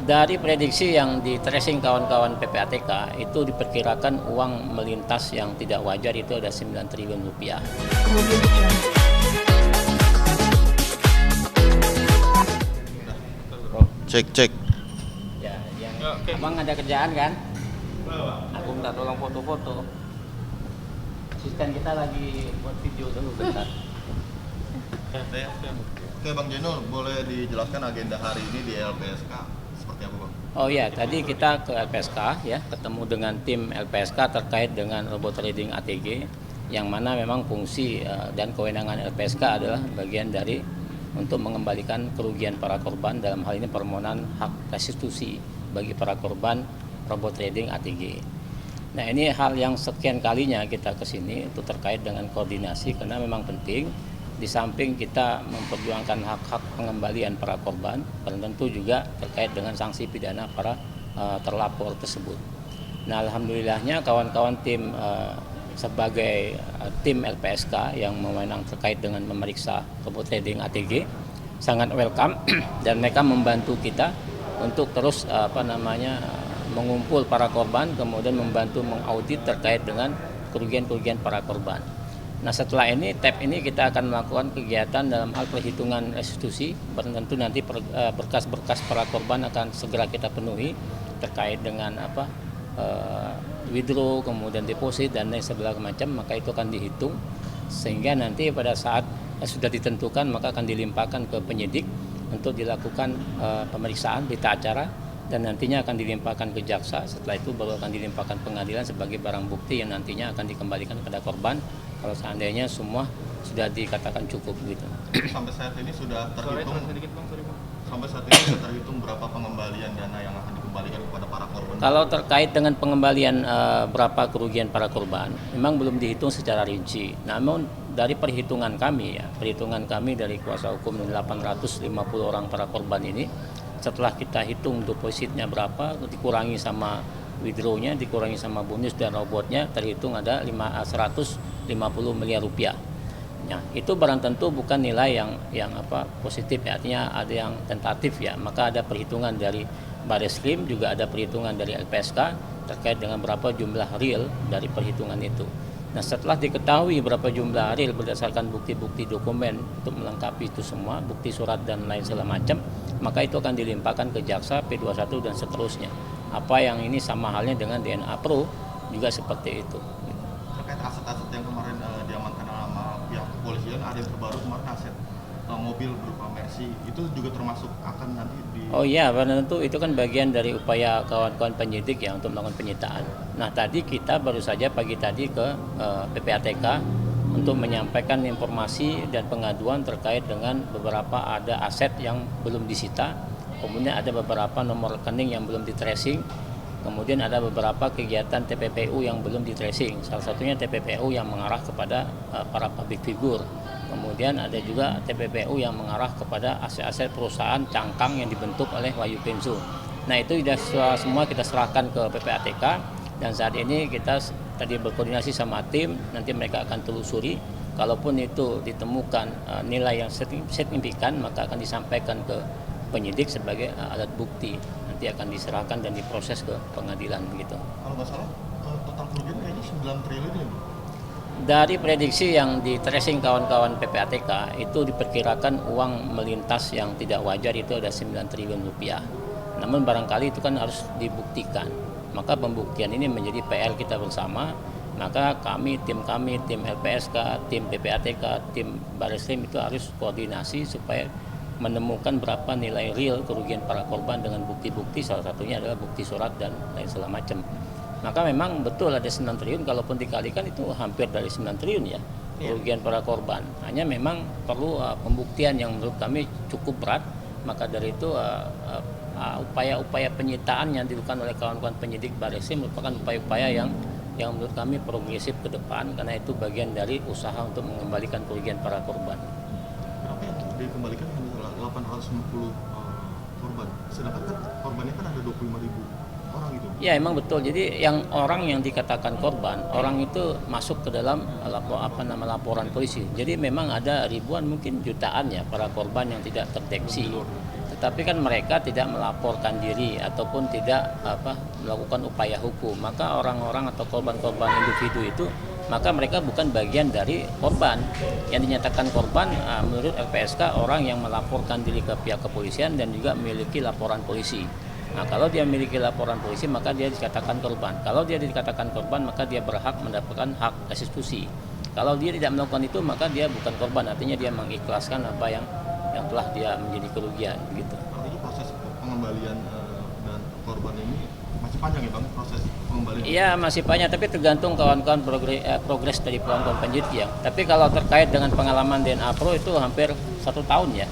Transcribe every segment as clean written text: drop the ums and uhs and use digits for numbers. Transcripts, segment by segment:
Dari prediksi yang di tracing kawan-kawan PPATK itu diperkirakan uang melintas yang tidak wajar itu ada 9 triliun rupiah. Cek cek. Ya, yang abang ada kerjaan kan? Aku minta tolong foto-foto. Asisten kita lagi buat video dulu bentar. Oke Bang Jeno, boleh dijelaskan agenda hari ini di LPSK seperti apa Bang? Oh ya, tadi kita ke LPSK ya, ketemu dengan tim LPSK terkait dengan robot trading ATG, yang mana memang fungsi dan kewenangan LPSK adalah bagian dari untuk mengembalikan kerugian para korban, dalam hal ini permohonan hak restitusi bagi para korban robot trading ATG. Nah, ini hal yang sekian kalinya kita kesini itu terkait dengan koordinasi, karena memang penting di samping kita memperjuangkan hak-hak pengembalian para korban, dan tentu juga terkait dengan sanksi pidana para terlapor tersebut. Nah, alhamdulillahnya kawan-kawan tim sebagai tim LPSK yang mewenang terkait dengan memeriksa robot trading ATG sangat welcome dan mereka membantu kita untuk terus mengumpul para korban, kemudian membantu mengaudit terkait dengan kerugian-kerugian para korban. Nah, setelah ini tab ini kita akan melakukan kegiatan dalam hal perhitungan restitusi, tentu nanti berkas-berkas para korban akan segera kita penuhi terkait dengan withdraw, kemudian deposit dan lain sebagainya macam, maka itu akan dihitung sehingga nanti pada saat sudah ditentukan maka akan dilimpahkan ke penyidik untuk dilakukan pemeriksaan berita acara dan nantinya akan dilimpahkan ke jaksa. Setelah itu baru akan dilimpahkan pengadilan sebagai barang bukti yang nantinya akan dikembalikan kepada korban kalau seandainya semua sudah dikatakan cukup gitu. Sampai saat ini sudah terhitung berapa pengembalian dana yang akan dikembalikan kepada para korban? Kalau terkait dengan pengembalian berapa kerugian para korban, memang belum dihitung secara rinci. Namun dari perhitungan kami dari kuasa hukum 850 orang para korban ini, setelah kita hitung depositnya berapa, dikurangi sama withdrawnya, dikurangi sama bonus dan robotnya, terhitung ada 150 miliar rupiah. Nah, itu barang tentu bukan nilai yang positif ya, artinya ada yang tentatif ya, maka ada perhitungan dari Bareskrim, juga ada perhitungan dari LPSK terkait dengan berapa jumlah real dari perhitungan itu. Nah, setelah diketahui berapa jumlah real berdasarkan bukti-bukti dokumen untuk melengkapi itu semua, bukti surat dan lain segala macam, maka itu akan dilimpahkan ke jaksa, P21 dan seterusnya. Apa yang ini sama halnya dengan DNA Pro juga seperti itu. Terkait aset-aset yang kemarin diamankan sama pihak kepolisian, ada yang terbaru kemarin aset mobil berupa Mercy, itu juga termasuk akan nanti di... Oh iya, tentu itu kan bagian dari upaya kawan-kawan penyidik ya untuk melakukan penyitaan. Nah, tadi kita baru saja pagi tadi ke PPATK untuk menyampaikan informasi dan pengaduan terkait dengan beberapa ada aset yang belum disita, kemudian ada beberapa nomor rekening yang belum di-tracing, kemudian ada beberapa kegiatan TPPU yang belum di-tracing, salah satunya TPPU yang mengarah kepada para public figure. Kemudian ada juga TPPU yang mengarah kepada aset-aset perusahaan cangkang yang dibentuk oleh Wahyu Kenzo. Nah, itu sudah semua kita serahkan ke PPATK dan saat ini kita tadi berkoordinasi sama tim, nanti mereka akan telusuri. Kalaupun itu ditemukan nilai yang signifikan, maka akan disampaikan ke penyidik sebagai alat bukti. Nanti akan diserahkan dan diproses ke pengadilan begitu. Kalau nggak salah total kerugian kayaknya 9 triliun ya Bu? Dari prediksi yang di tracing kawan-kawan PPATK itu diperkirakan uang melintas yang tidak wajar itu ada 9 triliun rupiah. Namun barangkali itu kan harus dibuktikan. Maka pembuktian ini menjadi PR kita bersama. Maka tim LPSK, tim PPATK, tim Bareskrim itu harus koordinasi supaya menemukan berapa nilai real kerugian para korban dengan bukti-bukti, salah satunya adalah bukti surat dan lain segala macam. Maka memang betul ada 9 triliun, kalaupun dikalikan itu hampir dari 9 triliun ya kerugian para korban. Hanya memang perlu pembuktian yang menurut kami cukup berat. Maka dari itu upaya-upaya penyitaan yang dilakukan oleh kawan-kawan penyidik Bareskrim merupakan upaya-upaya yang menurut kami progresif ke depan, karena itu bagian dari usaha untuk mengembalikan kerugian para korban. Berapa yang dikembalikan? 850 korban. Sedangkan kan korbannya kan ada 25.000 orang gitu. Ya, emang betul. Jadi orang yang dikatakan korban, orang itu masuk ke dalam laporan polisi. Jadi memang ada ribuan, mungkin jutaan ya para korban yang tidak terdeteksi. tetapi kan mereka tidak melaporkan diri ataupun tidak melakukan upaya hukum, maka orang-orang atau korban-korban individu itu maka mereka bukan bagian dari korban. Yang dinyatakan korban menurut LPSK orang yang melaporkan diri ke pihak kepolisian dan juga memiliki laporan polisi. Nah, kalau dia memiliki laporan polisi maka dia dikatakan korban. Kalau dia dikatakan korban maka dia berhak mendapatkan hak restitusi. Kalau dia tidak melakukan itu maka dia bukan korban, artinya dia mengikhlaskan apa yang telah dia menjadi kerugian gitu. Artinya proses pengembalian dan korban ini masih panjang ya Bang, proses pengembalian? Iya masih panjang, tapi tergantung kawan-kawan progres dari kawan-kawan penyidik ya. Tapi kalau terkait dengan pengalaman DNA Pro itu hampir 1 tahun ya.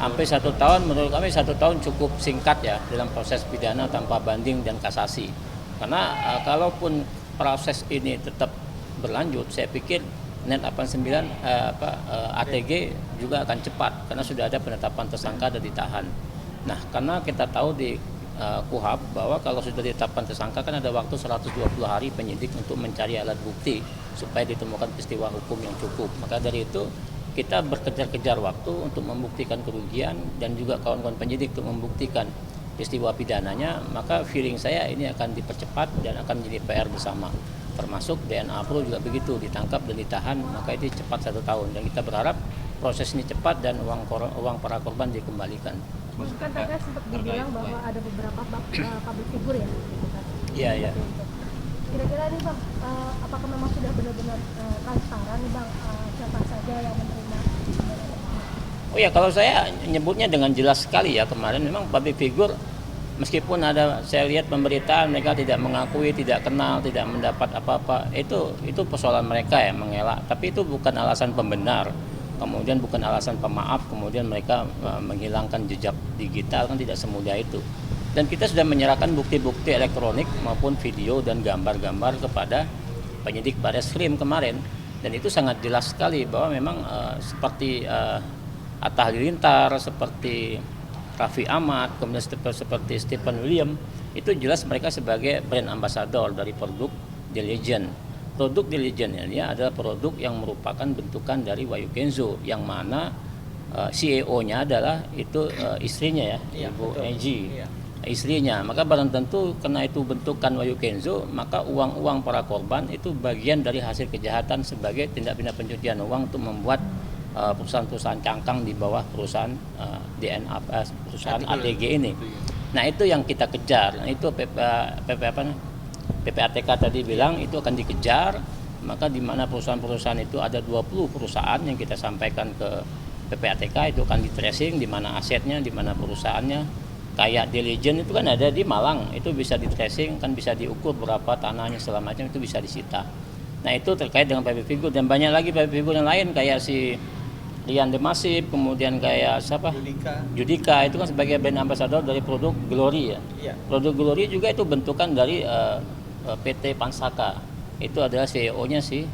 Hampir 1 tahun, menurut kami 1 tahun cukup singkat ya dalam proses pidana tanpa banding dan kasasi. Karena kalaupun proses ini tetap berlanjut, saya pikir NET 89 ATG juga akan cepat karena sudah ada penetapan tersangka dan ditahan. Nah, karena kita tahu di KUHAP bahwa kalau sudah ditetapkan tersangka kan ada waktu 120 hari penyidik untuk mencari alat bukti supaya ditemukan peristiwa hukum yang cukup. Maka dari itu kita berkejar-kejar waktu untuk membuktikan kerugian dan juga kawan-kawan penyidik untuk membuktikan peristiwa pidananya, maka feeling saya ini akan dipercepat dan akan menjadi PR bersama. Termasuk DNA Pro juga begitu, ditangkap dan ditahan, maka itu cepat 1 tahun. Dan kita berharap proses ini cepat dan uang para korban dikembalikan. Kan tadi sempat dibilang bahwa ada beberapa public figure ya? Iya. Kira-kira nih Bang, apakah memang sudah benar-benar transparan nih Bang, siapa saja yang menerima? Oh ya, kalau saya nyebutnya dengan jelas sekali ya, kemarin memang public figure meskipun ada saya lihat pemberitaan mereka tidak mengakui, tidak kenal, tidak mendapat apa-apa, itu persoalan mereka yang mengelak, tapi itu bukan alasan pembenar, kemudian bukan alasan pemaaf, kemudian mereka menghilangkan jejak digital, kan tidak semudah itu. Dan kita sudah menyerahkan bukti-bukti elektronik maupun video dan gambar-gambar kepada penyidik Barreskrim kemarin, dan itu sangat jelas sekali bahwa memang seperti Atta Halilintar, seperti Raffi Ahmad, kemudian seperti Stephen William, itu jelas mereka sebagai brand ambassador dari produk The Legend. Produk The Legend ini adalah produk yang merupakan bentukan dari Wahyu Kenzo, yang mana CEO-nya adalah itu istrinya ya, Ibu Eji, istrinya. Maka barang tentu karena itu bentukan Wahyu Kenzo, maka uang-uang para korban itu bagian dari hasil kejahatan sebagai tindak pidana pencucian uang untuk membuat perusahaan-perusahaan cangkang di bawah perusahaan perusahaan ATG ini. Nah, itu yang kita kejar. Nah, itu PPATK tadi bilang itu akan dikejar. Maka di mana perusahaan-perusahaan itu ada 20 perusahaan yang kita sampaikan ke PPATK, itu akan di tracing di mana asetnya, di mana perusahaannya. Kayak The Legend itu kan ada di Malang, itu bisa di tracing, kan bisa diukur berapa tanahnya segala macam, itu bisa disita. Nah, itu terkait dengan public figure, dan banyak lagi public figure yang lain kayak si Rian Demasif, kemudian kayak siapa? Judika itu kan sebagai brand ambassador dari produk Glory ya. Iya. Produk Glory juga itu bentukan dari PT Pansaka. Itu adalah CEO-nya si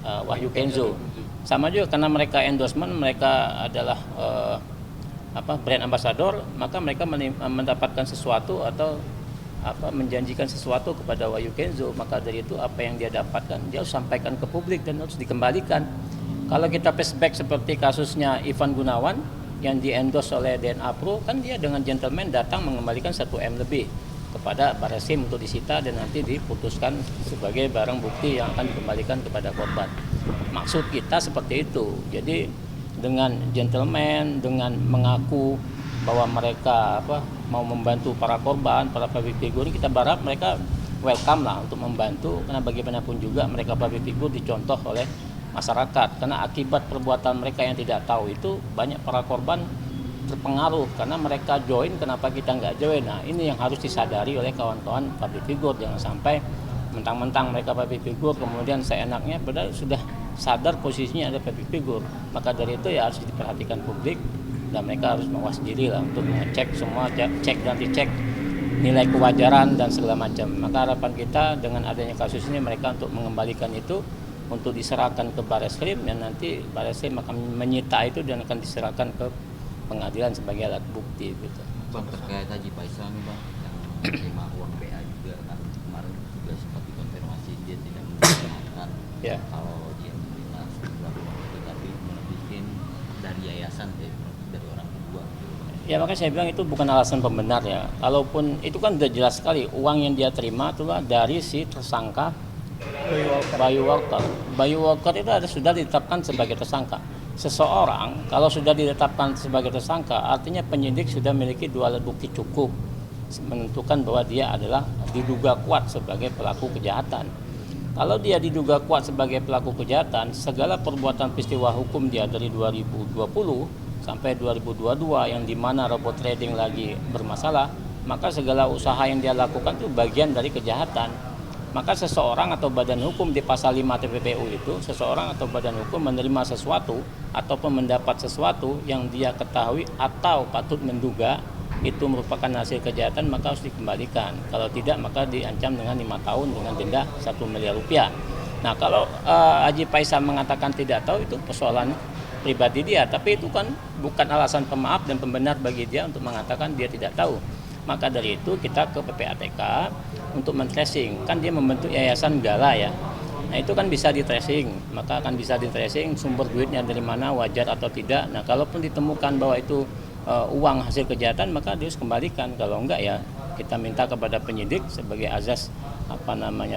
Wahyu Kenzo. Sama juga karena mereka endorsement, mereka adalah brand ambassador, maka mereka mendapatkan sesuatu atau menjanjikan sesuatu kepada Wahyu Kenzo, maka dari itu apa yang dia dapatkan dia harus sampaikan ke publik dan harus dikembalikan. Kalau kita flashback seperti kasusnya Ivan Gunawan yang di-endorse oleh DNA Pro, kan dia dengan gentleman datang mengembalikan 1 M lebih kepada Barreskrim untuk disita dan nanti diputuskan sebagai barang bukti yang akan dikembalikan kepada korban. Maksud kita seperti itu. Jadi dengan gentleman, dengan mengaku bahwa mereka mau membantu para korban, para public figure, kita berharap mereka welcome lah untuk membantu, karena bagaimanapun juga mereka public figure dicontoh oleh masyarakat, karena akibat perbuatan mereka yang tidak tahu itu banyak para korban terpengaruh karena mereka join, kenapa kita nggak join. Nah, ini yang harus disadari oleh kawan-kawan public figure, jangan sampai mentang-mentang mereka public figure kemudian seenaknya, padahal sudah sadar posisinya ada public figure. Maka dari itu ya harus diperhatikan publik dan mereka harus mawas diri lah untuk mengecek semua, cek dan dicek nilai kewajaran dan segala macam. Maka harapan kita dengan adanya kasus ini mereka untuk mengembalikan itu untuk diserahkan ke Barreskrim, dan nanti Barreskrim akan menyita itu dan akan diserahkan ke pengadilan sebagai alat bukti gitu. Bang, terkait Haji Faisal nih Bang, yang menerima uang PA juga kan kemarin juga sempat dikonfirmasi dia tidak menggunakan kalau dia menerima sejumlah uang itu, tapi menerbitkan dari yayasan dari orang kedua gitu. Ya makanya saya bilang itu bukan alasan pembenar ya. Kalaupun itu kan udah jelas sekali uang yang dia terima itulah dari si tersangka Bayu Walker. Bayu Walker itu sudah ditetapkan sebagai tersangka. Seseorang kalau sudah ditetapkan sebagai tersangka artinya penyidik sudah memiliki 2 alat bukti cukup menentukan bahwa dia adalah diduga kuat sebagai pelaku kejahatan. Kalau dia diduga kuat sebagai pelaku kejahatan, segala perbuatan peristiwa hukum dia dari 2020 sampai 2022 yang dimana robot trading lagi bermasalah, maka segala usaha yang dia lakukan itu bagian dari kejahatan. Maka seseorang atau badan hukum di pasal 5 TPPU itu, seseorang atau badan hukum menerima sesuatu ataupun mendapat sesuatu yang dia ketahui atau patut menduga itu merupakan hasil kejahatan, maka harus dikembalikan. Kalau tidak maka diancam dengan 5 tahun dengan denda 1 miliar rupiah. Nah kalau Haji Faisal mengatakan tidak tahu itu persoalan pribadi dia, tapi itu kan bukan alasan pemaaf dan pembenar bagi dia untuk mengatakan dia tidak tahu. Maka dari itu kita ke PPATK untuk men-tracing, kan dia membentuk yayasan Gala ya. Nah itu kan bisa di-tracing, maka akan bisa di-tracing sumber duitnya dari mana, wajar atau tidak. Nah kalaupun ditemukan bahwa itu uang hasil kejahatan maka dia harus kembalikan. Kalau enggak ya kita minta kepada penyidik sebagai azas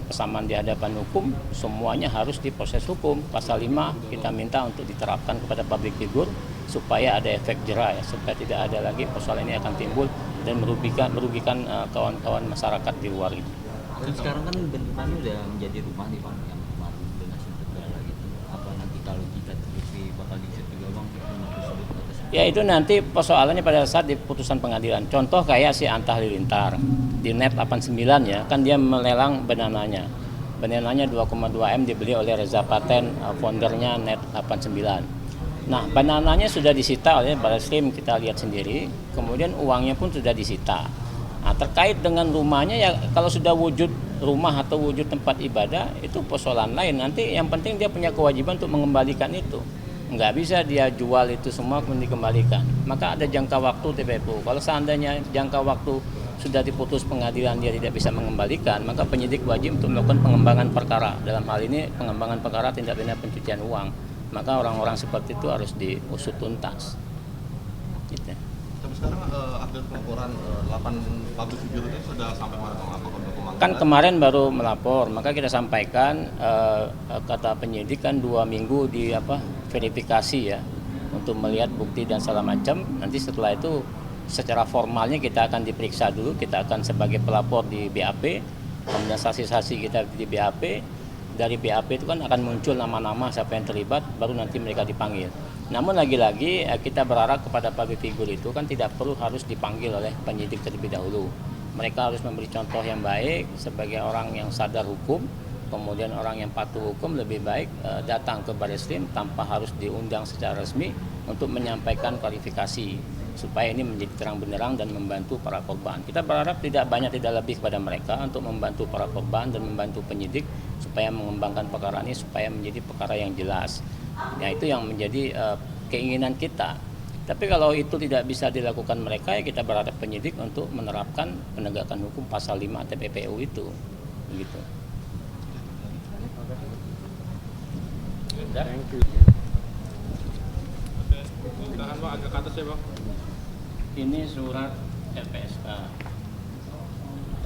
persamaan di hadapan hukum, semuanya harus diproses hukum. Pasal 5 kita minta untuk diterapkan kepada public figure supaya ada efek jera ya, supaya tidak ada lagi persoalan ini akan timbul dan merugikan kawan-kawan masyarakat di luar itu. Dan sekarang kan bentukannya udah menjadi rumah nih Bang, yang kemarin dengan sudut Gala gitu. Apa nanti kalau jika terbukti bakal diusut juga Bang, sudut atas? Ya itu nanti persoalannya pada saat di putusan pengadilan. Contoh kayak si Anta Halilintar di NET 89 ya, kan dia melelang banananya. Banananya 2,2 M dibeli oleh Reza Paten, foundernya NET 89. Nah, banananya sudah disita oleh Barreskrim, kita lihat sendiri. Kemudian uangnya pun sudah disita. Nah, terkait dengan rumahnya ya kalau sudah wujud rumah atau wujud tempat ibadah itu persoalan lain. Nanti yang penting dia punya kewajiban untuk mengembalikan itu. Nggak bisa dia jual itu semua kemudian dikembalikan. Maka ada jangka waktu TPPU. Kalau seandainya jangka waktu sudah diputus pengadilan dia tidak bisa mengembalikan, maka penyidik wajib untuk melakukan pengembangan perkara. Dalam hal ini pengembangan perkara tindak pidana pencucian uang. Maka orang-orang seperti itu harus diusut tuntas. Gitu. Tapi sekarang update pelaporan 8 public figure itu sudah sampai mana Bang? Apakah sudah pemanggilan? Kan kemarin baru melapor, maka kita sampaikan kata penyidik kan 2 minggu di verifikasi ya untuk melihat bukti dan segala macam. Nanti setelah itu secara formalnya kita akan diperiksa dulu, kita akan sebagai pelapor di BAP, kemudian saksi-saksi kita di BAP. Dari BAP itu kan akan muncul nama-nama siapa yang terlibat, baru nanti mereka dipanggil. Namun lagi-lagi kita berharap kepada public figure itu kan tidak perlu harus dipanggil oleh penyidik terlebih dahulu. Mereka harus memberi contoh yang baik sebagai orang yang sadar hukum, kemudian orang yang patuh hukum lebih baik datang ke Barreskrim tanpa harus diundang secara resmi untuk menyampaikan klarifikasi supaya ini menjadi terang benderang dan membantu para korban. Kita berharap tidak banyak tidak lebih kepada mereka untuk membantu para korban dan membantu penyidik supaya mengembangkan perkara ini supaya menjadi perkara yang jelas. Ya itu yang menjadi keinginan kita. Tapi kalau itu tidak bisa dilakukan mereka ya kita berharap penyidik untuk menerapkan penegakan hukum pasal 5 TPPU itu. Begitu. Thank you. Tahan Bang, agak ke atas ya Bang. Ini surat LPSK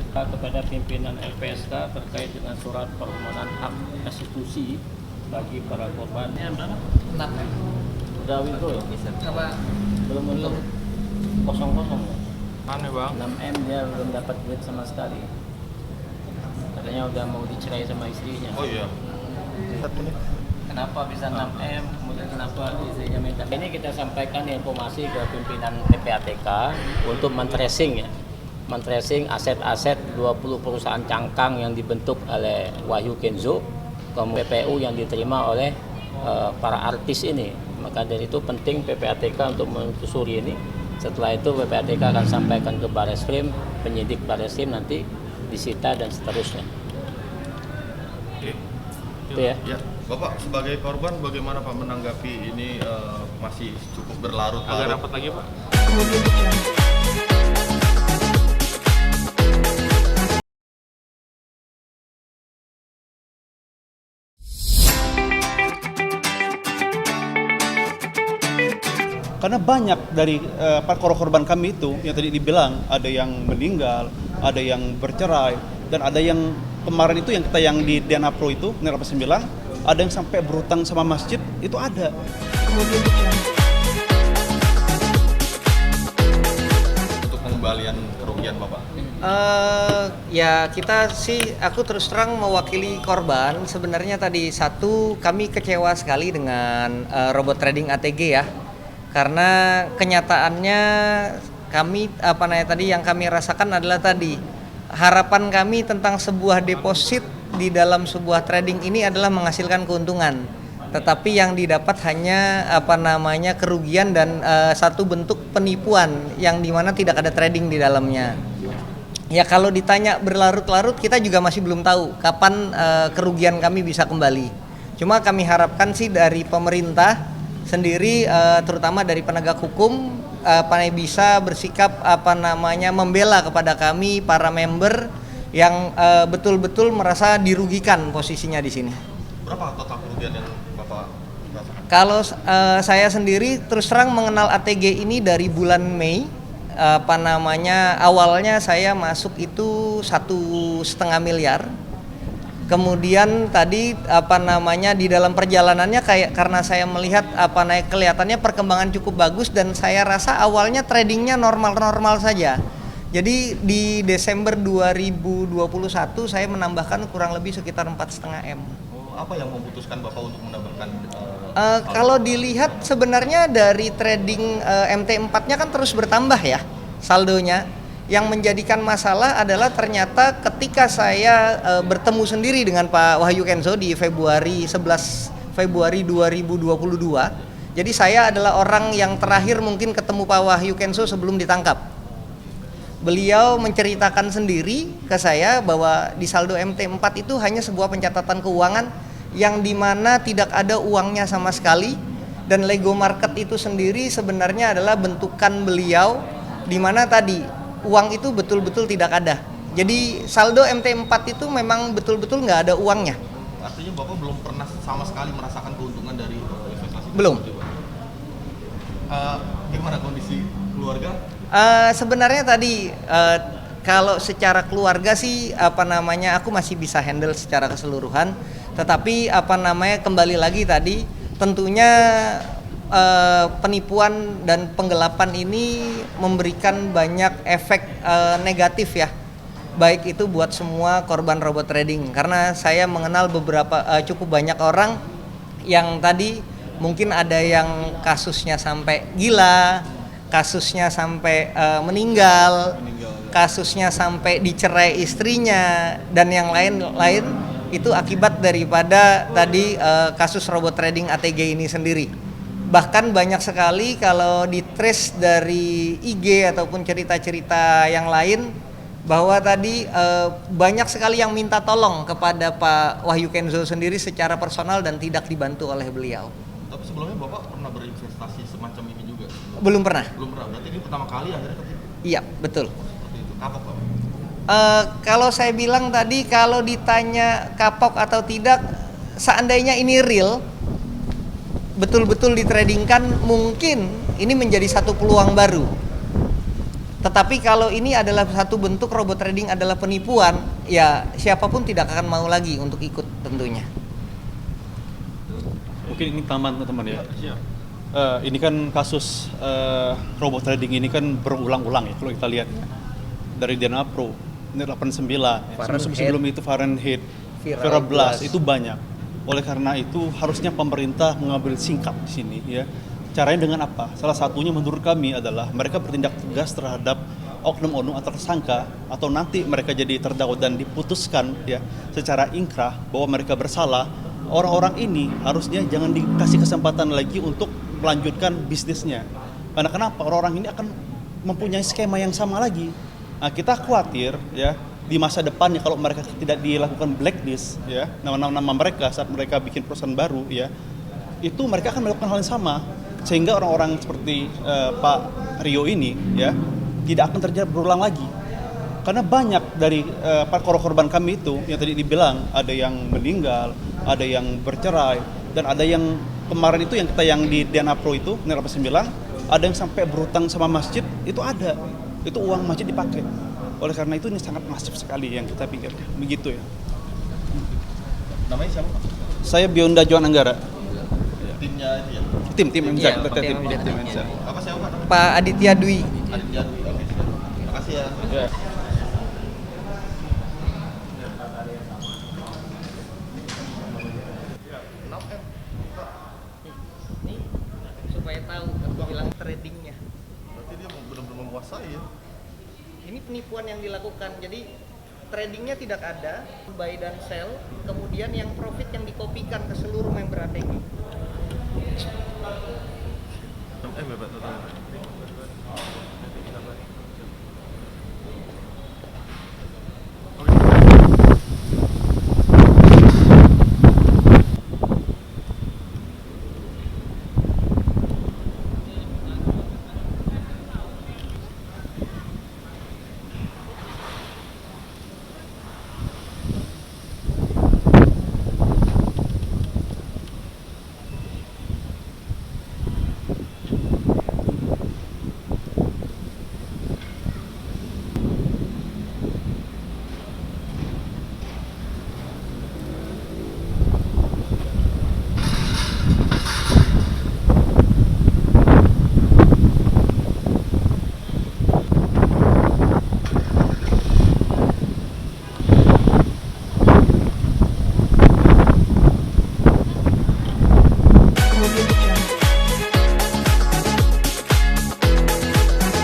kepada pimpinan LPSK terkait dengan surat permohonan hak restitusi bagi para korban. Udah withdraw ya? Belum untuk kosong-kosong ya? Aneh Bang. 6M dia belum dapat duit sama sekali. Katanya udah mau dicerai sama istrinya. Oh iya. Kenapa bisa 6M, kemudian kenapa istrinya minta? Ini kita sampaikan informasi ke pimpinan PPATK untuk men-tracing ya. Men-tracing aset-aset 20 perusahaan cangkang yang dibentuk oleh Wahyu Kenzo, kemudian PPU yang diterima oleh para artis ini. Maka dari itu penting PPATK untuk menelusuri ini. Setelah itu PPATK akan sampaikan ke Barreskrim, penyidik Barreskrim nanti disita dan seterusnya. Oke. Itu ya. Ya, Bapak sebagai korban bagaimana Pak menanggapi ini masih cukup berlarut-larut? Agak rapat lagi Pak. Karena banyak dari korban kami itu yang tadi dibilang ada yang meninggal, ada yang bercerai, dan ada yang kemarin itu yang di DNA Pro itu, 89, ada yang sampai berutang sama masjid, itu ada. Untuk pengembalian kerugian Bapak. Ya kita sih, aku terus terang mewakili korban. Sebenarnya tadi satu, kami kecewa sekali dengan robot trading ATG ya. Karena kenyataannya kami tadi yang kami rasakan adalah tadi harapan kami tentang sebuah deposit di dalam sebuah trading ini adalah menghasilkan keuntungan, tetapi yang didapat hanya kerugian dan satu bentuk penipuan yang dimana tidak ada trading di dalamnya. Ya kalau ditanya berlarut-larut, kita juga masih belum tahu kapan kerugian kami bisa kembali. Cuma kami harapkan sih dari pemerintah sendiri, terutama dari penegak hukum, bisa bersikap membela kepada kami para member yang betul-betul merasa dirugikan posisinya di sini. Berapa total kerugian yang Bapak rasakan? Kalau saya sendiri terus terang mengenal ATG ini dari bulan Mei. Awalnya saya masuk itu 1,5 miliar. Kemudian tadi di dalam perjalanannya karena saya melihat kelihatannya perkembangan cukup bagus dan saya rasa awalnya tradingnya normal-normal saja. Jadi di Desember 2021 saya menambahkan kurang lebih sekitar 4,5 M. Apa yang memutuskan Bapak untuk menambahkan? Kalau dilihat sebenarnya dari trading MT4-nya kan terus bertambah ya saldonya. Yang menjadikan masalah adalah ternyata ketika saya bertemu sendiri dengan Pak Wahyu Kenzo di 11 Februari 2022. Jadi saya adalah orang yang terakhir mungkin ketemu Pak Wahyu Kenzo sebelum ditangkap. Beliau menceritakan sendiri ke saya bahwa di saldo MT4 itu hanya sebuah pencatatan keuangan yang dimana tidak ada uangnya sama sekali, dan Lego Market itu sendiri sebenarnya adalah bentukan beliau dimana tadi uang itu betul-betul tidak ada. Jadi saldo MT4 itu memang betul-betul nggak ada uangnya. Artinya Bapak belum pernah sama sekali merasakan keuntungan dari investasi? Belum. Gimana kondisi keluarga? Sebenarnya tadi kalau secara keluarga sih aku masih bisa handle secara keseluruhan. Tetapi kembali lagi tadi tentunya penipuan dan penggelapan ini memberikan banyak efek negatif ya, baik itu buat semua korban robot trading. Karena saya mengenal cukup banyak orang yang tadi mungkin ada yang kasusnya sampai gila, kasusnya sampai meninggal, kasusnya sampai dicerai istrinya, dan yang lain-lain itu akibat daripada tadi kasus robot trading ATG ini sendiri. Bahkan banyak sekali kalau di trace dari IG ataupun cerita-cerita yang lain bahwa tadi banyak sekali yang minta tolong kepada Pak Wahyu Kenzo sendiri secara personal dan tidak dibantu oleh beliau. Tapi sebelumnya Bapak pernah berinvestasi semacam ini juga? Belum pernah. Belum pernah, berarti ini pertama kali akhirnya ketipu? Iya, betul. Seperti itu, kapok Bapak? Kalau saya bilang tadi, kalau ditanya kapok atau tidak, seandainya ini real, betul-betul ditradingkan, mungkin ini menjadi satu peluang baru. Tetapi kalau ini adalah satu bentuk robot trading adalah penipuan, ya siapapun tidak akan mau lagi untuk ikut tentunya. Mungkin ini tambahan teman-teman ya. Ini kan kasus robot trading ini kan berulang-ulang ya kalau kita lihat dari DNA Pro, ini 89, sebelum itu Fahrenheit, Vera Blast itu banyak. Oleh karena itu harusnya pemerintah mengambil sikap di sini ya. Caranya dengan apa? Salah satunya menurut kami adalah mereka bertindak tegas terhadap oknum-oknum atau tersangka, atau nanti mereka jadi terdakwa dan diputuskan ya secara ingkrah bahwa mereka bersalah. Orang-orang ini harusnya jangan dikasih kesempatan lagi untuk melanjutkan bisnisnya. Karena kenapa? Orang-orang ini akan mempunyai skema yang sama lagi. Nah, kita khawatir ya di masa depannya kalau mereka tidak dilakukan blacklist ya, nama-nama mereka saat mereka bikin perusahaan baru ya, itu mereka akan melakukan hal yang sama, sehingga orang-orang seperti Pak Rio ini ya tidak akan terjadi berulang lagi. Karena banyak dari korban kami itu yang tadi dibilang ada yang meninggal, ada yang bercerai, dan ada yang kemarin itu yang di DNA Pro itu 89, ada yang sampai berutang sama masjid, itu ada. Itu uang masjid dipakai. Oleh karena itu ini sangat masif sekali yang kita pikir. Begitu ya. Namanya siapa Pak? Saya Bionda Joan Anggara. Timnya itu ya? Tim MZ, Iya, betul tim tim MZ. Apa siapa Pak? Pak Aditya Dwi. Aditya. Oke, siap. Terima kasih ya. Ini supaya tahu aku bilang tradingnya. Berarti dia benar-benar menguasai ya? Ini penipuan yang dilakukan. Jadi tradingnya tidak ada, buy dan sell, kemudian yang profit yang dikopikan ke seluruh member ATG.